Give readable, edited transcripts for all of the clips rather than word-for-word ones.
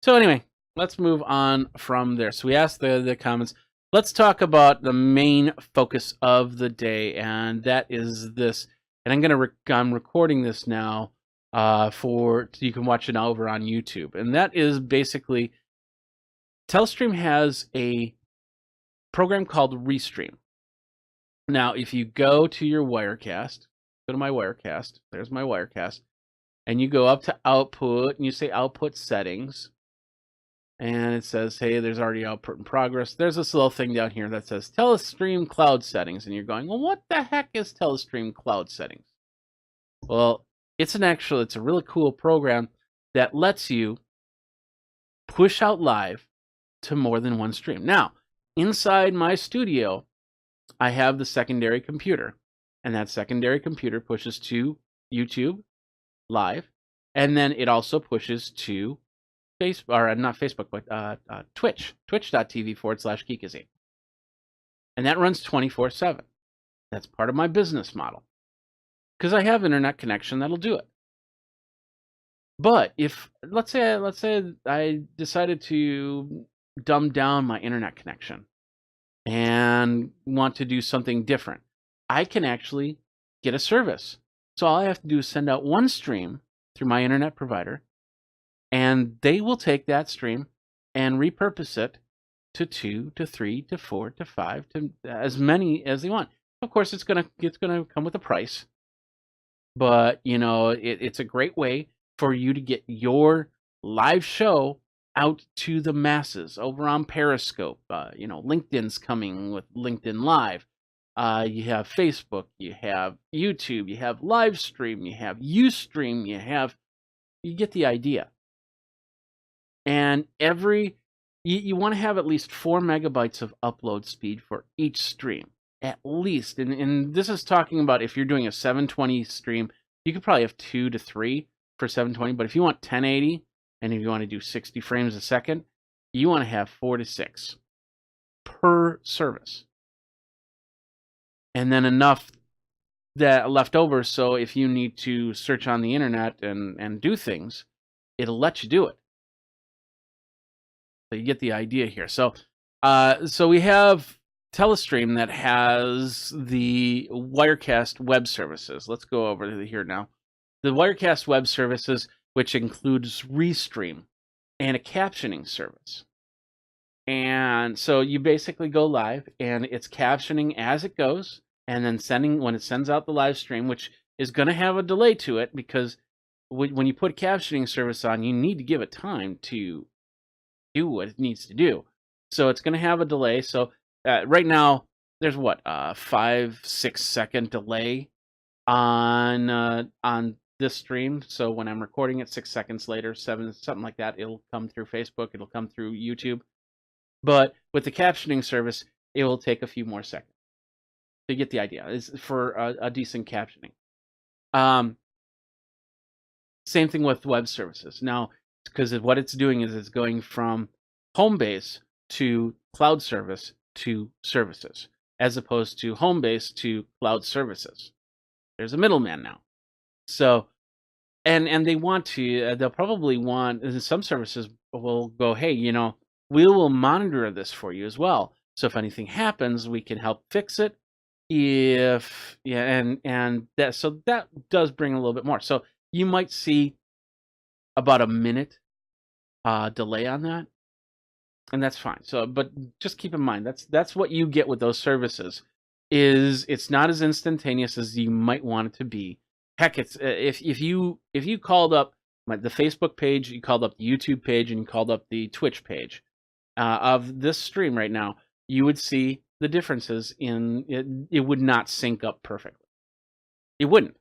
So anyway, let's move on from there. So we asked the comments. Let's talk about the main focus of the day, and that is this. And I'm recording this now so you can watch it over on YouTube. And that is basically Telestream has a program called Restream. Now, if you go to your Wirecast, go to my Wirecast. There's my Wirecast, and you go up to Output, and you say Output Settings. And it says, hey, there's already output in progress. There's this little thing down here that says Telestream Cloud Settings. And you're going, well, what the heck is Telestream Cloud Settings? Well, it's a really cool program that lets you push out live to more than one stream. Now, inside my studio, I have the secondary computer. And that secondary computer pushes to YouTube live. And then it also pushes to Twitch, twitch.tv/Geekazine. And that runs 24/7. That's part of my business model. Because I have internet connection that'll do it. But if, let's say I decided to dumb down my internet connection and want to do something different, I can actually get a service. So all I have to do is send out one stream through my internet provider, and they will take that stream and repurpose it to 2 to 3 to 4 to 5 to as many as they want. Of course, it's gonna come with a price, but it's a great way for you to get your live show out to the masses over on Periscope. LinkedIn's coming with LinkedIn Live. You have Facebook, you have YouTube, you have Livestream, you have Ustream, you get the idea. And you want to have at least 4 megabytes of upload speed for each stream, at least. And this is talking about if you're doing a 720 stream, you could probably have 2 to 3 for 720. But if you want 1080 and if you want to do 60 frames a second, you want to have 4 to 6 per service. And then enough that left over so if you need to search on the internet and do things, it'll let you do it. So you get the idea here. So we have Telestream that has the Wirecast web services. Let's go over to here now. The Wirecast web services, which includes Restream and a captioning service. And so you basically go live, and it's captioning as it goes, and then when it sends out the live stream, which is going to have a delay to it, because when you put captioning service on, you need to give it time to do what it needs to do. So it's going to have a delay. So right now, there's 5-6 second delay on this stream. So when I'm recording it, 6 seconds later, 7, something like that, it'll come through Facebook, it'll come through YouTube. But with the captioning service, it will take a few more seconds. So you get the idea. It's for a decent captioning. Same thing with web services. Now, because what it's doing is it's going from home base to cloud service to services, as opposed to home base to cloud services. There's a middleman now. So, and they want to, they'll probably want, some services will go, hey, we will monitor this for you as well. So if anything happens, we can help fix it. So that does bring a little bit more. So you might see about a minute delay on that, and that's fine. So, but just keep in mind that's what you get with those services. It's not as instantaneous as you might want it to be. Heck, it's if you called up the Facebook page, you called up the YouTube page, and you called up the Twitch page of this stream right now, you would see the differences in it. It would not sync up perfectly. It wouldn't.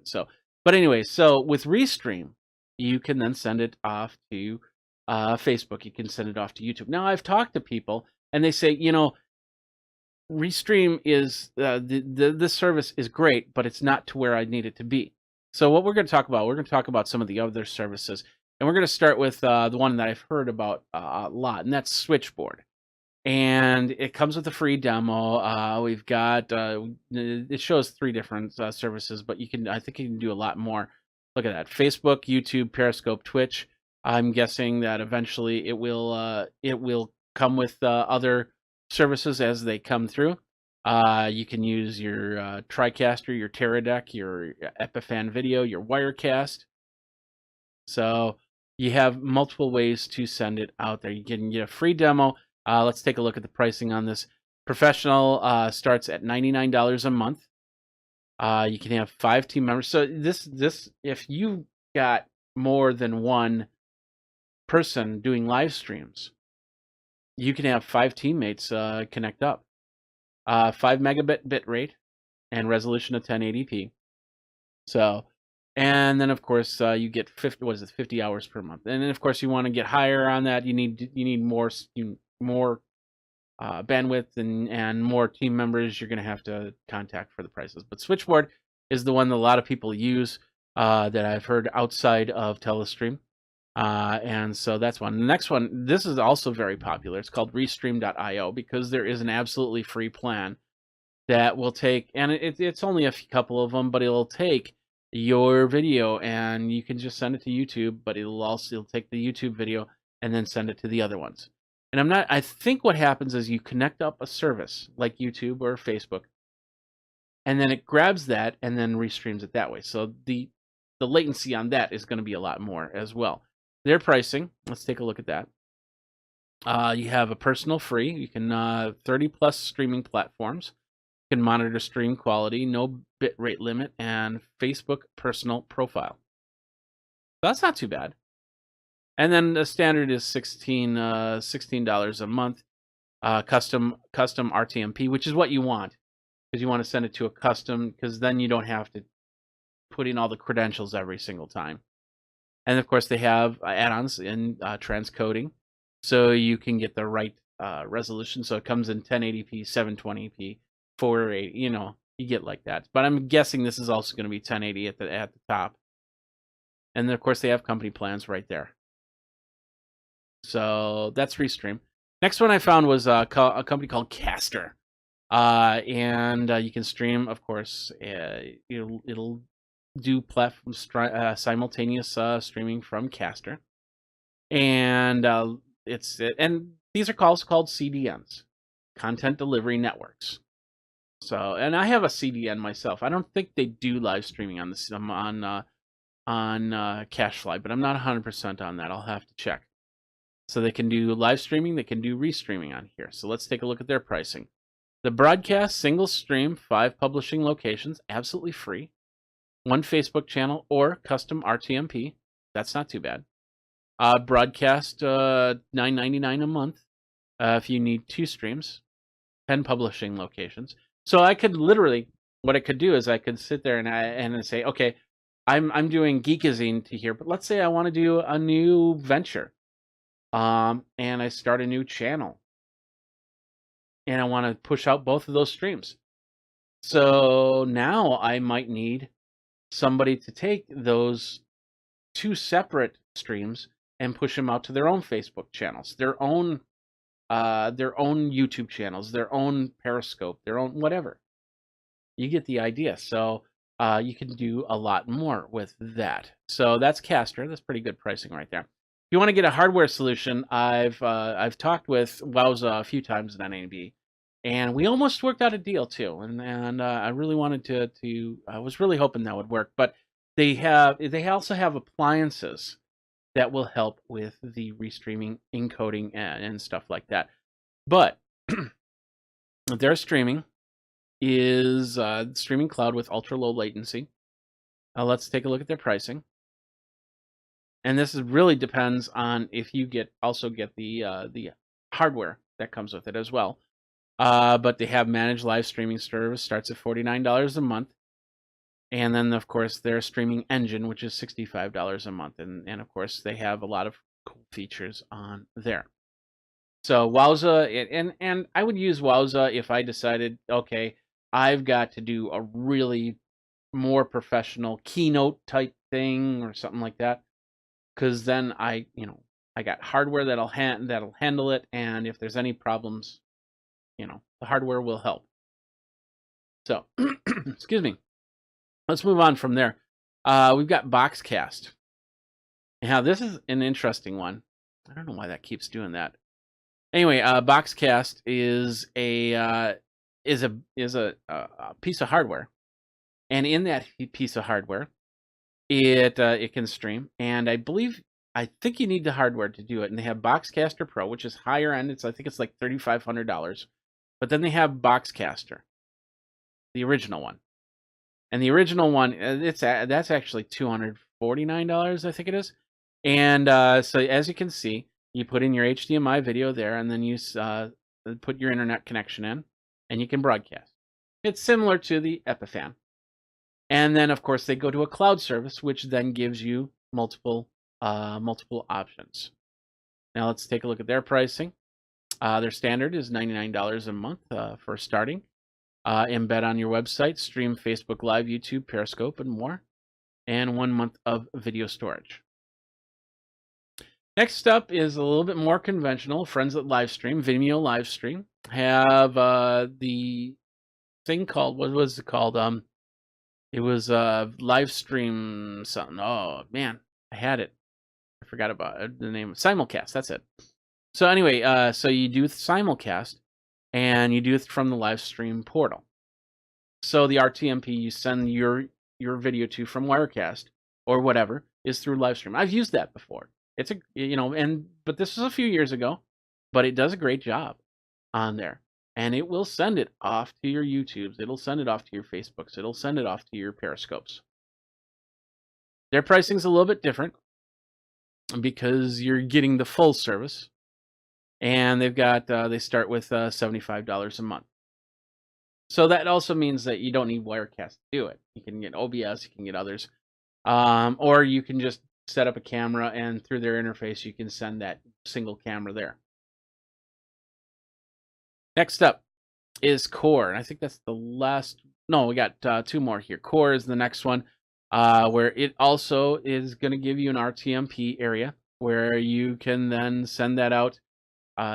So, but anyway, so with Restream, you can then send it off to Facebook. You can send it off to YouTube. Now, I've talked to people, and they say, Restream is this service is great, but it's not to where I need it to be. So what we're going to talk about, some of the other services, and we're going to start with the one that I've heard about a lot, and that's Switchboard. And it comes with a free demo. We've got it shows 3 different services, but I think you can do a lot more. Look at that: Facebook, YouTube, Periscope, Twitch. I'm guessing that eventually it will come with other services as they come through. You can use your TriCaster, your Teradek, your Epiphan Video, your Wirecast. So you have multiple ways to send it out there. You can get a free demo. Let's take a look at the pricing on this. Professional starts at $99 a month. You can have 5 team members. So this if you got more than one person doing live streams, you can have 5 teammates connect up. 5 megabit bit rate and resolution of 1080p. So, and then of course you get 50 hours per month. And then of course you want to get higher on that. You need more bandwidth and more team members. You're going to have to contact for the prices. But Switchboard is the one that a lot of people use that I've heard outside of Telestream. And so that's one. The next one, this is also very popular. It's called Restream.io because there is an absolutely free plan that will take, and it's only a couple of them, but it'll take your video and you can just send it to YouTube, but it'll take the YouTube video and then send it to the other ones. And I think what happens is you connect up a service like YouTube or Facebook, and then it grabs that and then restreams it that way. So the latency on that is going to be a lot more as well. Their pricing, let's take a look at that. You have a personal free. You can 30 plus streaming platforms. You can monitor stream quality, no bit rate limit, and Facebook personal profile. That's not too bad. And then the standard is $16 a month. Custom RTMP, which is what you want, because you want to send it to a custom, because then you don't have to put in all the credentials every single time. And of course, they have add-ons in transcoding, so you can get the right resolution. So it comes in 1080p, 720p, 480. You get like that. But I'm guessing this is also going to be 1080 at the top. And then of course, they have company plans right there. So that's Restream. Next one I found was a company called Caster, and you can stream. Of course, it'll do platform simultaneous streaming from Caster, and these are called CDNs, content delivery networks. So, and I have a CDN myself. I don't think they do live streaming on this on CacheFly, but I'm not 100% on that. I'll have to check. So they can do live streaming, they can do restreaming on here. So let's take a look at their pricing. The broadcast single stream, 5 publishing locations, absolutely free. 1 Facebook channel or custom RTMP. That's not too bad. Broadcast $9.99 a month if you need 2 streams. 10 publishing locations. So I could literally, what I could do is I could sit there and say, okay, I'm doing Geekazine to here, but let's say I want to do a new venture. And I start a new channel, and I want to push out both of those streams. So now I might need somebody to take those 2 separate streams and push them out to their own Facebook channels, their own YouTube channels, their own Periscope, their own whatever. You get the idea. So you can do a lot more with that. So that's Caster. That's pretty good pricing right there. If you want to get a hardware solution, I've talked with Wowza a few times at NAB, and we almost worked out a deal too. And I really wanted to I was really hoping that would work. But they also have appliances that will help with the restreaming, encoding, and stuff like that. But their streaming is streaming cloud with ultra low latency. Let's take a look at their pricing. And this really depends on if you also get the hardware that comes with it as well. But they have managed live streaming service, starts at $49 a month. And then, of course, their streaming engine, which is $65 a month. And of course, they have a lot of cool features on there. So Wowza, and I would use Wowza if I decided, okay, I've got to do a really more professional keynote type thing or something like that. Because then I got hardware that'll handle it, and if there's any problems, the hardware will help. So, excuse me. Let's move on from there. We've got Boxcast. Now, this is an interesting one. I don't know why that keeps doing that. Anyway, Boxcast is a piece of hardware, and in that piece of hardware, it can stream. And I think you need the hardware to do it. And they have Boxcaster Pro, which is higher end. I think it's like $3,500. But then they have Boxcaster, the original one, and the original one that's actually $249, I think it is. And so as you can see, you put in your HDMI video there, and then you put your internet connection in, and you can broadcast. It's similar to the Epiphan. And then, of course, they go to a cloud service, which then gives you multiple options. Now, let's take a look at their pricing. Their standard is $99 a month for starting. Embed on your website, stream Facebook Live, YouTube, Periscope, and more. And 1 month of video storage. Next up is a little bit more conventional. Friends at Livestream, Vimeo Livestream, have the thing called, what was it called? It was Livestream something. Oh, man, I had it. I forgot about the name. Simulcast, that's it. So anyway, so you do simulcast, and you do it from the Livestream portal. So the RTMP you send your video to from Wirecast or whatever is through Livestream. I've used that before. It's but this was a few years ago, but it does a great job on there. And it will send it off to your YouTubes. It'll send it off to your Facebooks. It'll send it off to your Periscopes. Their pricing's a little bit different because you're getting the full service. And they've got, they start with $75 a month. So that also means that you don't need Wirecast to do it. You can get OBS, you can get others. Or you can just set up a camera, and through their interface, you can send that single camera there. Next up is Core, and I think that's the last. No, we got two more here. Core is the next one, where it also is going to give you an RTMP area where you can then send that out.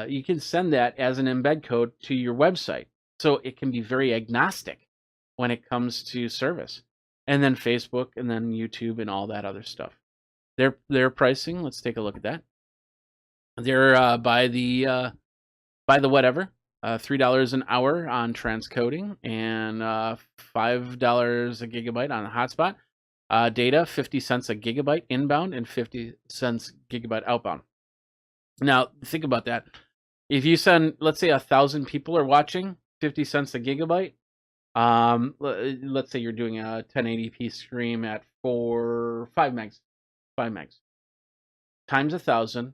You can send that as an embed code to your website, so it can be very agnostic when it comes to service. And then Facebook, and then YouTube, and all that other stuff. Their pricing. Let's take a look at that. They're by the whatever. $3 an hour on transcoding, and $5 a gigabyte on a hotspot. Data, 50 cents a gigabyte inbound and 50 cents gigabyte outbound. Now, think about that. If you send, let's say 1,000 people are watching, 50 cents a gigabyte. Let's say you're doing a 1080p stream at 5 megs. Times 1,000.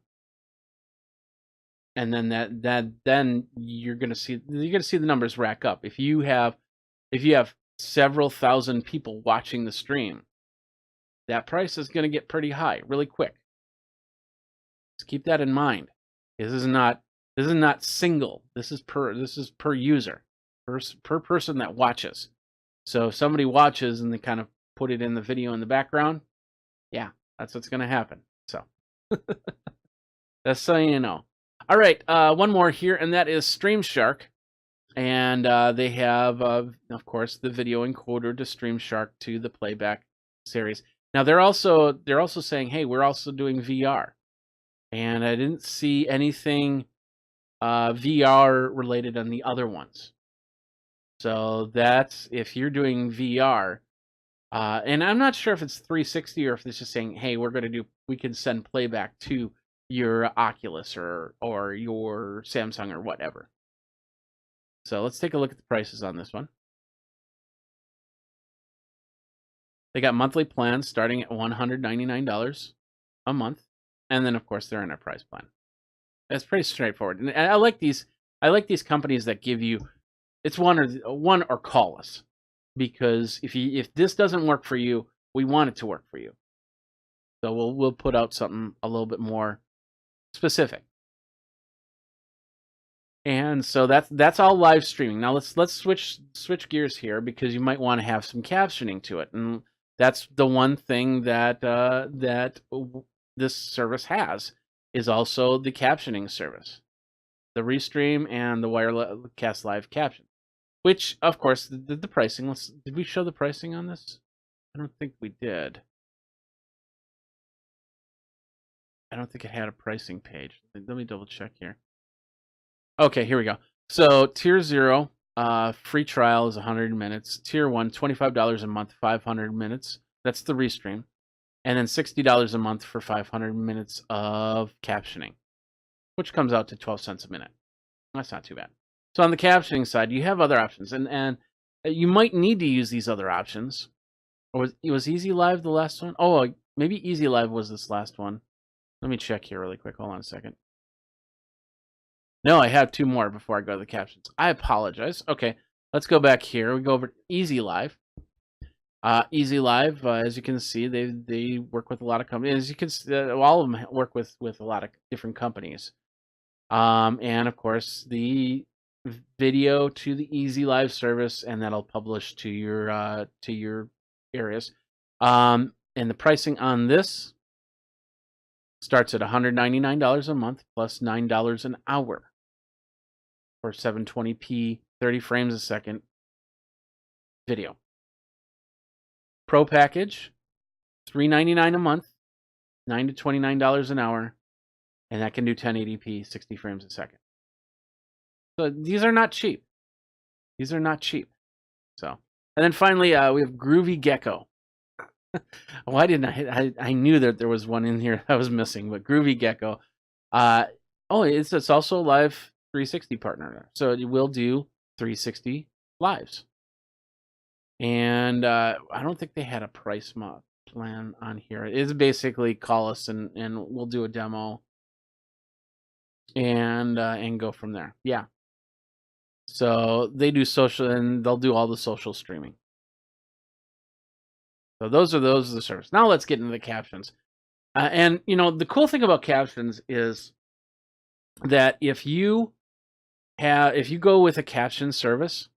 And then then you're gonna see the numbers rack up. If you have several thousand people watching the stream, that price is gonna get pretty high really quick. Just keep that in mind. This is not single. This is per user, per person that watches. So if somebody watches and they kind of put it in the video in the background, yeah, that's what's gonna happen. So that's so you know. All right, one more here, and that is StreamShark, and they have, of course, the video encoder to StreamShark to the playback series. Now they're also saying, hey, we're also doing VR, and I didn't see anything VR related on the other ones. So that's if you're doing VR, and I'm not sure if it's 360 or if it's just saying, hey, we can send playback to your Oculus or your Samsung or whatever. So let's take a look at the prices on this one. They got monthly plans starting at $199 a month, and then of course their enterprise plan. That's pretty straightforward. And I like these companies that give you, it's one or call us, because if this doesn't work for you, we want it to work for you. So we'll put out something a little bit more specific. And so that's all live streaming. Now let's switch gears here, because you might want to have some captioning to it, and that's the one thing that this service has, is also the captioning service, the Restream and the Wirecast Live Caption, which of course the pricing. Did we show the pricing on this? I don't think we did. I don't think it had a pricing page. Let me double check here. Okay, here we go. So tier 0, free trial is 100 minutes. Tier 1, $25 a month, 500 minutes. That's the Restream. And then $60 a month for 500 minutes of captioning, which comes out to 12 cents a minute. That's not too bad. So on the captioning side, you have other options, and you might need to use these other options. Or was Easy Live the last one? Oh, maybe Easy Live was this last one. Let me check here really quick. Hold on a second. No, I have 2 more before I go to the captions. I apologize. Okay, let's go back here. We go over to Easy Live. Easy Live, as you can see, they work with a lot of companies. As you can see, all of them work with a lot of different companies. And of course, the video to the Easy Live service, and that'll publish to your areas. And the pricing on this starts at $199 a month plus $9 an hour for 720p, 30 frames a second video. Pro package, $399 a month, $9 to $29 an hour, and that can do 1080p, 60 frames a second. So these are not cheap. These are not cheap. So, and then finally, we have Groovy Gecko. Why didn't I knew that there was one in here I was missing, but Groovy Gecko. It's also a live 360 partner, so it will do 360 lives. And I don't think they had a price plan on here. It's basically call us and we'll do a demo and go from there. Yeah. So they do social, and they'll do all the social streaming. So those are the services. Now let's get into the captions. And the cool thing about captions is that if you go with a caption service,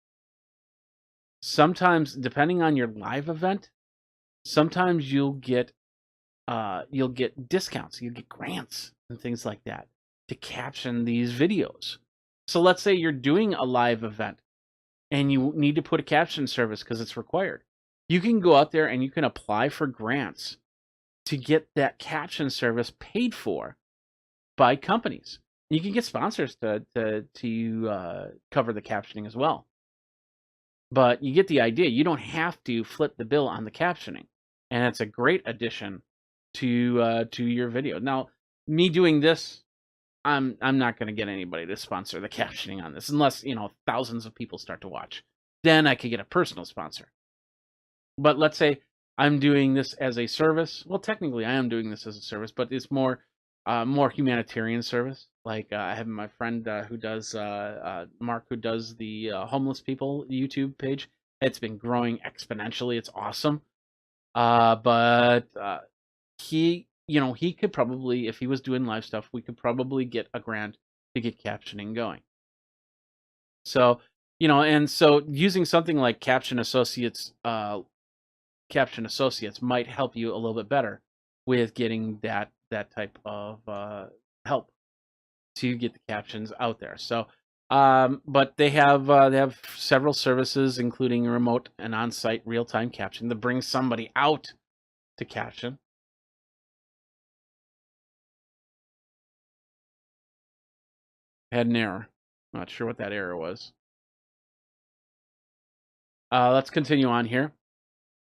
sometimes depending on your live event, sometimes you'll get discounts, you get grants and things like that to caption these videos. So let's say you're doing a live event and you need to put a caption service because it's required. You can go out there and you can apply for grants to get that caption service paid for by companies. You can get sponsors to cover the captioning as well. But you get the idea. You don't have to flip the bill on the captioning, and it's a great addition to your video. Now, me doing this, I'm not going to get anybody to sponsor the captioning on this unless thousands of people start to watch. Then I could get a personal sponsor. But let's say I'm doing this as a service. Well, technically, I am doing this as a service, but it's more humanitarian service. Like I have my friend who does Mark, who does the homeless people YouTube page. It's been growing exponentially. It's awesome. But he could probably, if he was doing live stuff, we could probably get a grant to get captioning going. So and so using something like Caption Associates might help you a little bit better with getting that type of help to get the captions out there. So, but they have several services, including remote and on-site real-time caption to bring somebody out to caption. I had an error. I'm not sure what that error was. Let's continue on here.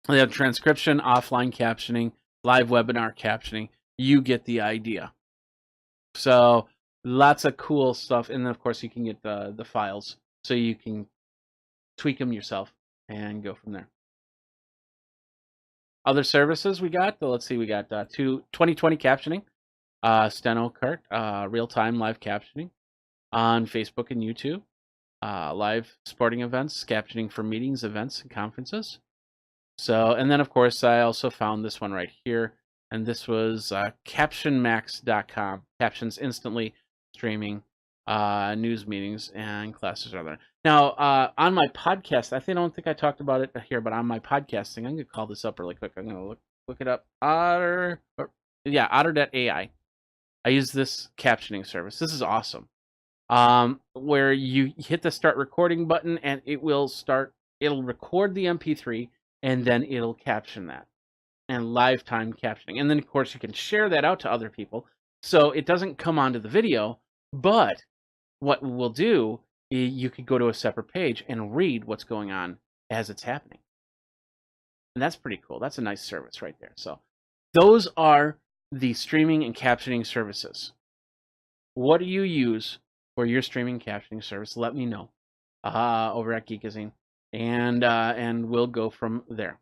They have transcription, offline captioning, live webinar captioning. You get the idea. So lots of cool stuff, and then of course you can get the files, so you can tweak them yourself and go from there. Other services we got. Let's see, we got 2020 captioning, Steno Cart, real-time live captioning on Facebook and YouTube, live sporting events, captioning for meetings, events, and conferences. So, and then of course I also found this one right here, and this was captionmax.com. Captions instantly streaming news meetings and classes are there. Now, on my podcast, I don't think I talked about it here, but on my podcasting, I'm going to call this up really quick. I'm going to look it up. Otter.ai. I use this captioning service. This is awesome. Where you hit the start recording button and it'll record the MP3 and then it'll caption that and live time captioning. And then of course you can share that out to other people. So it doesn't come onto the video, but what we'll do is you could go to a separate page and read what's going on as it's happening. And that's pretty cool. That's a nice service right there. So those are the streaming and captioning services. What do you use for your streaming captioning service? Let me know over at Geekazine, and we'll go from there.